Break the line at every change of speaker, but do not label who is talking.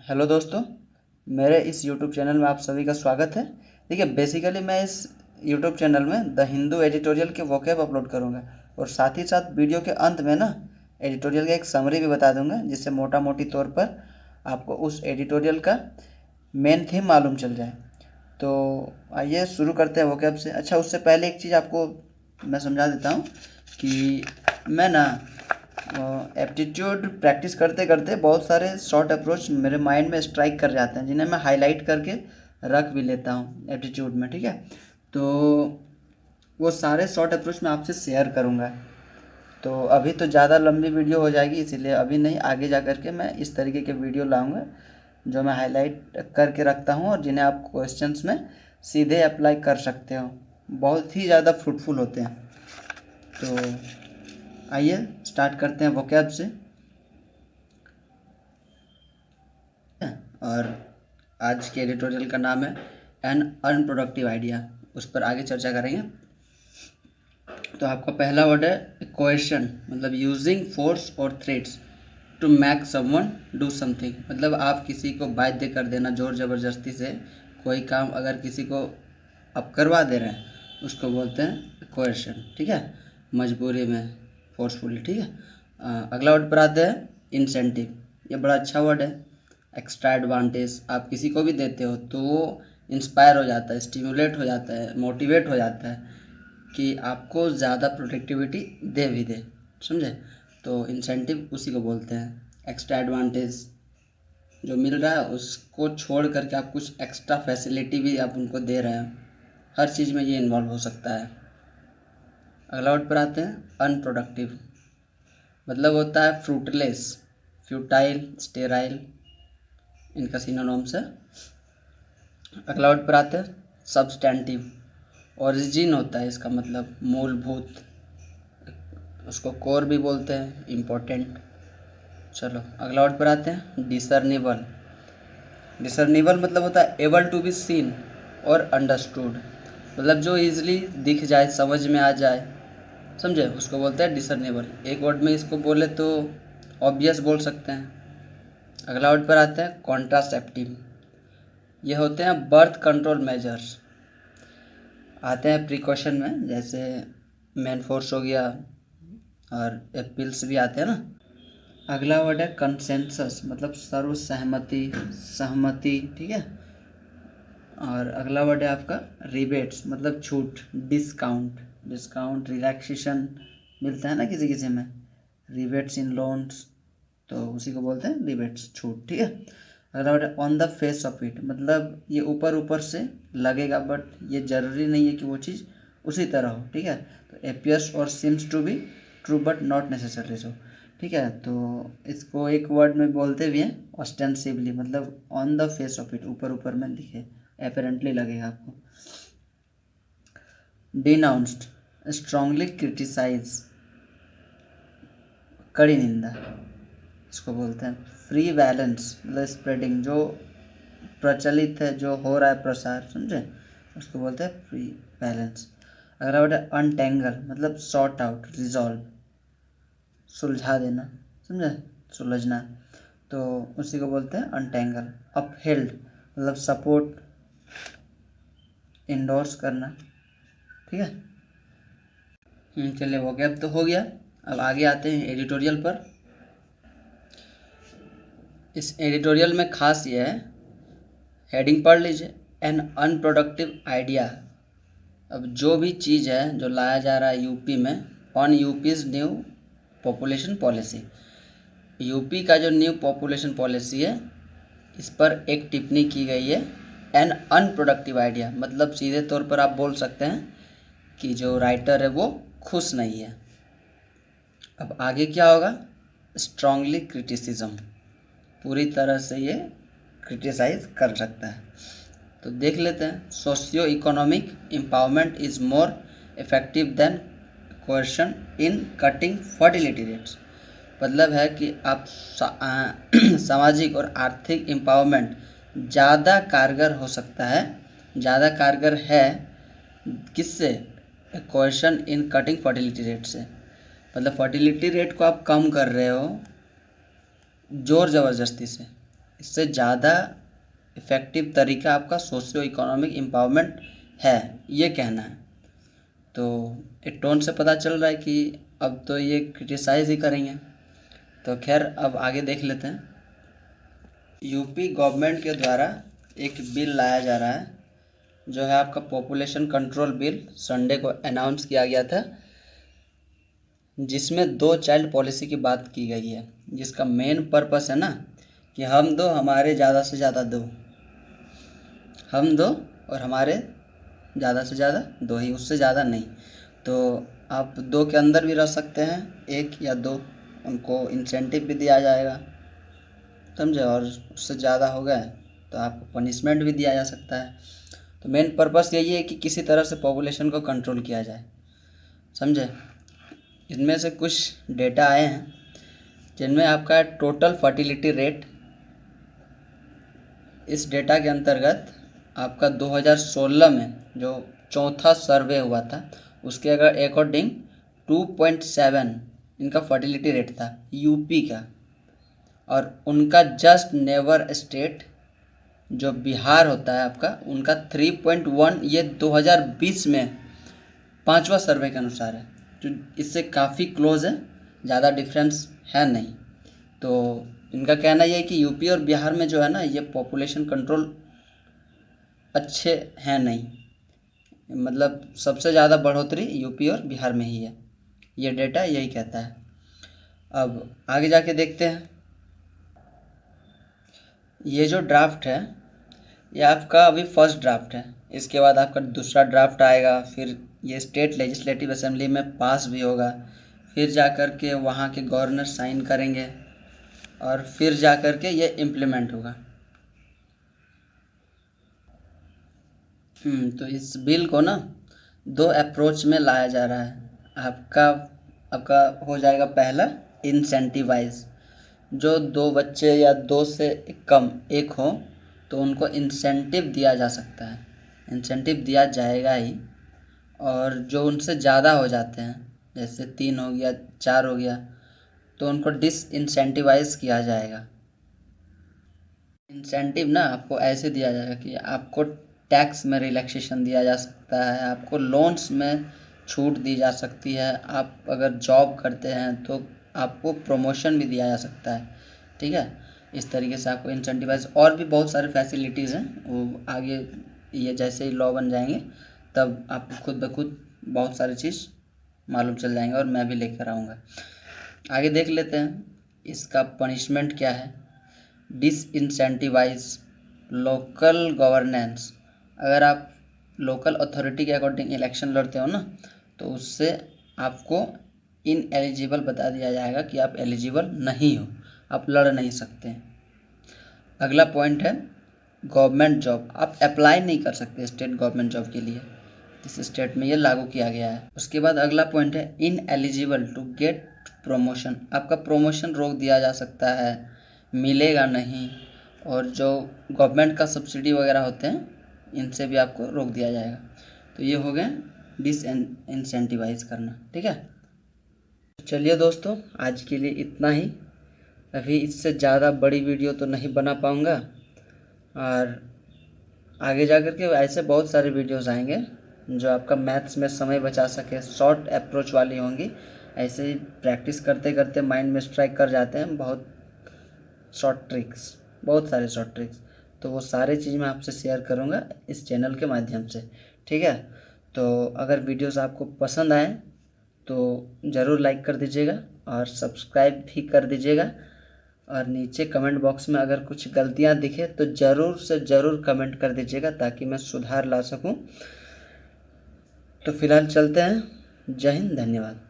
Hello दोस्तों, मेरे इस यूट्यूब चैनल में आप सभी का स्वागत है। देखिए, बेसिकली मैं इस यूट्यूब चैनल में द हिंदू एडिटोरियल के वोकैब अपलोड करूँगा और साथ ही साथ वीडियो के अंत में ना एडिटोरियल का एक समरी भी बता दूंगा, जिससे मोटा मोटी तौर पर आपको उस एडिटोरियल का मेन थीम मालूम चल जाए। तो आइए शुरू करते हैं वोकैब से। अच्छा, उससे पहले एक चीज़ आपको मैं समझा देता हूँ कि मैं ना एप्टीट्यूड प्रैक्टिस करते करते बहुत सारे शॉर्ट अप्रोच मेरे माइंड में स्ट्राइक कर जाते हैं, जिन्हें मैं हाईलाइट करके रख भी लेता हूँ एप्टीट्यूड में। ठीक है, तो वो सारे शॉर्ट अप्रोच मैं आपसे शेयर करूँगा। तो अभी तो ज़्यादा लंबी वीडियो हो जाएगी, इसीलिए अभी नहीं, आगे जा कर के मैं इस तरीके के वीडियो लाऊंगा जो मैं हाईलाइट करके रखता हूँ और जिन्हें आप क्वेश्चंस में सीधे अप्लाई कर सकते हो। बहुत ही ज़्यादा फ्रूटफुल होते हैं। तो आइए स्टार्ट करते हैं वोकैब से। और आज के एडिटोरियल का नाम है एन अनप्रोडक्टिव आइडिया, उस पर आगे चर्चा करेंगे। तो आपका पहला वर्ड है क्वेश्चन, मतलब यूजिंग फोर्स और threats to make someone do something. मतलब आप किसी को बाध्य कर देना, जोर ज़बरदस्ती से कोई काम अगर किसी को आप करवा दे रहे हैं, उसको बोलते हैं क्वेश्चन। ठीक है, मजबूरी में, फोर्सफुली। ठीक है, अगला वर्ड पर आते हैं इंसेंटिव। ये बड़ा अच्छा वर्ड है। एक्स्ट्रा एडवांटेज आप किसी को भी देते हो तो वो इंस्पायर हो जाता है, स्टिमुलेट हो जाता है, मोटिवेट हो जाता है कि आपको ज़्यादा प्रोडक्टिविटी दे भी दे। समझे? तो इंसेंटिव उसी को बोलते हैं। एक्स्ट्रा एडवांटेज जो मिल रहा है उसको छोड़ करके आप कुछ एक्स्ट्रा फैसिलिटी भी आप उनको दे रहे हैं। हर चीज़ में ये इन्वॉल्व हो सकता है। अगला वर्ड पर आते हैं अनप्रोडक्टिव। मतलब होता है फ्रूटलेस, फ्यूटाइल, स्टेराइल, इनका सिनोनिम्स है। अगला वर्ड पर आते हैं सब्सटेंटिव। ओरिजिन होता है इसका, मतलब मूलभूत, उसको कोर भी बोलते हैं, इम्पोर्टेंट। चलो अगला वर्ड पर आते हैं डिसर्निबल। डिसर्निबल मतलब होता है एबल टू बी सीन और अंडरस्टूड। मतलब जो इजीली दिख जाए, समझ में आ जाए, समझे, उसको बोलते हैं डिसर्निबल। एक वर्ड में इसको बोले तो ऑब्वियस बोल सकते हैं। अगला वर्ड पर आते हैं कॉन्ट्रासेप्टिव। ये होते हैं बर्थ कंट्रोल मेजर्स। आते हैं प्रिकॉशन में, जैसे मैन फोर्स हो गया और पिल्स भी आते हैं ना। अगला वर्ड है कंसेंसस, मतलब सर्वसहमति, सहमति। ठीक है, और अगला वर्ड है आपका रिबेट्स, मतलब छूट, डिस्काउंट। डिस्काउंट, रिलैक्सेशन मिलता है ना किसी किसी में, रिबेट्स इन लोन्स, तो उसी को बोलते हैं रिबेट्स, छूट। ठीक है, अगला वर्ड है on the face of it. मतलब ये ऊपर ऊपर से लगेगा बट ये ज़रूरी नहीं है कि वो चीज़ उसी तरह हो। ठीक है, तो एपियर्स और seems to be true but not necessary so. ठीक है, तो इसको एक वर्ड में बोलते भी हैं ऑस्टेंसिवली, मतलब on the face of it, ऊपर ऊपर में दिखे, एपरेंटली लगेगा आपको। डिनाउंस्ड, स्ट्रांगली क्रिटिसाइज, कड़ी निंदा, इसको बोलते हैं। फ्री बैलेंस, मतलब स्प्रेडिंग, जो प्रचलित है, जो हो रहा है प्रसार, समझे, उसको बोलते हैं फ्री बैलेंस। अगला वर्ड है अनटेंगल, मतलब सॉर्ट आउट, रिजॉल्व, सुलझा देना, समझे, सुलझना, तो उसी को बोलते हैं अनटेंगल। अपहेल्ड, मतलब सपोर्ट, इंडोर्स करना। ठीक है, चलिए वोकैब तो हो गया। अब आगे आते हैं एडिटोरियल पर। इस एडिटोरियल में खास ये है, हेडिंग पढ़ लीजिए, एन अनप्रोडक्टिव आइडिया। अब जो भी चीज़ है जो लाया जा रहा है यूपी में, on UP's new population policy. UP का जो न्यू पॉपुलेशन पॉलिसी है, इस पर एक टिप्पणी की गई है, एन अनप्रोडक्टिव आइडिया। मतलब सीधे तौर पर आप बोल सकते हैं कि जो राइटर है वो खुश नहीं है। अब आगे क्या होगा, स्ट्रांगली क्रिटिसिज्म, पूरी तरह से ये क्रिटिसाइज कर सकता है। तो देख लेते हैं, socio economic empowerment is more effective than coercion in cutting fertility rates. मतलब है कि आप सामाजिक और आर्थिक एम्पावरमेंट ज़्यादा कारगर हो सकता है, ज़्यादा कारगर है किससे, कोएर्शन इन कटिंग फर्टिलिटी रेट से। मतलब फर्टिलिटी रेट को आप कम कर रहे हो जोर ज़बरदस्ती से, इससे ज़्यादा इफ़ेक्टिव तरीका आपका सोशियो इकोनॉमिक एम्पावरमेंट है, ये कहना है। तो एक टोन से पता चल रहा है कि अब तो ये क्रिटिसाइज़ ही करेंगे। तो खैर अब आगे देख लेते हैं। यूपी गवर्नमेंट के द्वारा एक बिल लाया जा रहा है, जो है आपका पॉपुलेशन कंट्रोल बिल। संडे को अनाउंस किया गया था, जिसमें 2 चाइल्ड पॉलिसी की बात की गई है, जिसका मेन पर्पस है ना कि हम दो हमारे ज़्यादा से ज़्यादा दो, हम दो और हमारे ज़्यादा से ज़्यादा दो ही, उससे ज़्यादा नहीं। तो आप 2 के अंदर भी रह सकते हैं, 1 या 2, उनको इंसेंटिव भी दिया जाएगा, समझे। और उससे ज़्यादा हो गए तो आपको पनिशमेंट भी दिया जा सकता है। तो मेन पर्पस यही है कि किसी तरह से पॉपुलेशन को कंट्रोल किया जाए, समझे। इनमें से कुछ डेटा आए हैं जिनमें आपका टोटल फर्टिलिटी रेट, इस डेटा के अंतर्गत आपका 2016 में जो चौथा सर्वे हुआ था, उसके अगर अकॉर्डिंग 2.7 इनका फर्टिलिटी रेट था यूपी का। और उनका जस्ट नेबर स्टेट जो बिहार होता है आपका, उनका 3.1, ये 2020 में 5वां सर्वे के अनुसार है, जो इससे काफ़ी क्लोज है, ज़्यादा डिफरेंस है नहीं। तो इनका कहना यह है कि यूपी और बिहार में जो है ना, ये पॉपुलेशन कंट्रोल अच्छे हैं नहीं, मतलब सबसे ज़्यादा बढ़ोतरी यूपी और बिहार में ही है, ये डेटा यही कहता है। अब आगे जाके देखते हैं। ये जो ड्राफ्ट है, ये आपका अभी फर्स्ट ड्राफ्ट है, इसके बाद आपका दूसरा ड्राफ्ट आएगा, फिर ये स्टेट लेजिस्लेटिव असेंबली में पास भी होगा, फिर जा कर के वहाँ के गवर्नर साइन करेंगे, और फिर जा कर के ये इम्प्लीमेंट होगा। तो इस बिल को ना 2 अप्रोच में लाया जा रहा है। आपका हो जाएगा पहला इंसेंटिवाइज, जो 2 बच्चे या 2 से कम एक हो तो उनको इंसेंटिव दिया जा सकता है, इंसेंटिव दिया जाएगा ही। और जो उनसे ज़्यादा हो जाते हैं, जैसे 3 हो गया, 4 हो गया, तो उनको डिसइंसेंटिवाइज किया जाएगा। इंसेंटिव ना आपको ऐसे दिया जाएगा कि आपको टैक्स में रिलैक्सेशन दिया जा सकता है, आपको लोन्स में छूट दी जा सकती है, आप अगर जॉब करते हैं तो आपको प्रमोशन भी दिया जा सकता है, ठीक है। इस तरीके से आपको इंसेंटिवाइज, और भी बहुत सारे फैसिलिटीज़ हैं, वो आगे ये जैसे ही लॉ बन जाएंगे तब आपको खुद ब खुद बहुत सारी चीज़ मालूम चल जाएंगे, और मैं भी लेकर आऊँगा। आगे देख लेते हैं इसका पनिशमेंट क्या है। डिसइंसेंटिवाइज लोकल गवर्नेंस, अगर आप लोकल अथॉरिटी के अकॉर्डिंग इलेक्शन लड़ते हो ना, तो उससे आपको इनएलिजिबल बता दिया जाएगा कि आप एलिजिबल नहीं हो, आप लड़ नहीं सकते। अगला पॉइंट है गवर्नमेंट जॉब, आप अप्लाई नहीं कर सकते स्टेट गवर्नमेंट जॉब के लिए, जिस स्टेट में ये लागू किया गया है। उसके बाद अगला पॉइंट है इनएलिजिबल टू गेट प्रमोशन, आपका प्रमोशन रोक दिया जा सकता है, मिलेगा नहीं। और जो गवर्नमेंट का सब्सिडी वगैरह होते हैं, इनसे भी आपको रोक दिया जाएगा। तो ये हो गया डिसइंसेंटिवाइज करना, ठीक है। चलिए दोस्तों, आज के लिए इतना ही। अभी इससे ज़्यादा बड़ी वीडियो तो नहीं बना पाऊँगा, और आगे जा कर के ऐसे बहुत सारे वीडियोस आएंगे जो आपका मैथ्स में समय बचा सके, शॉर्ट अप्रोच वाली होंगी। ऐसे ही प्रैक्टिस करते करते माइंड में स्ट्राइक कर जाते हैं बहुत शॉर्ट ट्रिक्स, बहुत सारे शॉर्ट ट्रिक्स। तो वो सारे चीज़ मैं आपसे शेयर करूँगा इस चैनल के माध्यम से, ठीक है। तो अगर वीडियोस आपको पसंद आए तो ज़रूर लाइक कर दीजिएगा और सब्सक्राइब भी कर दीजिएगा। और नीचे कमेंट बॉक्स में अगर कुछ गलतियां दिखे तो ज़रूर से ज़रूर कमेंट कर दीजिएगा, ताकि मैं सुधार ला सकूं। तो फिलहाल चलते हैं। जय हिंद, धन्यवाद।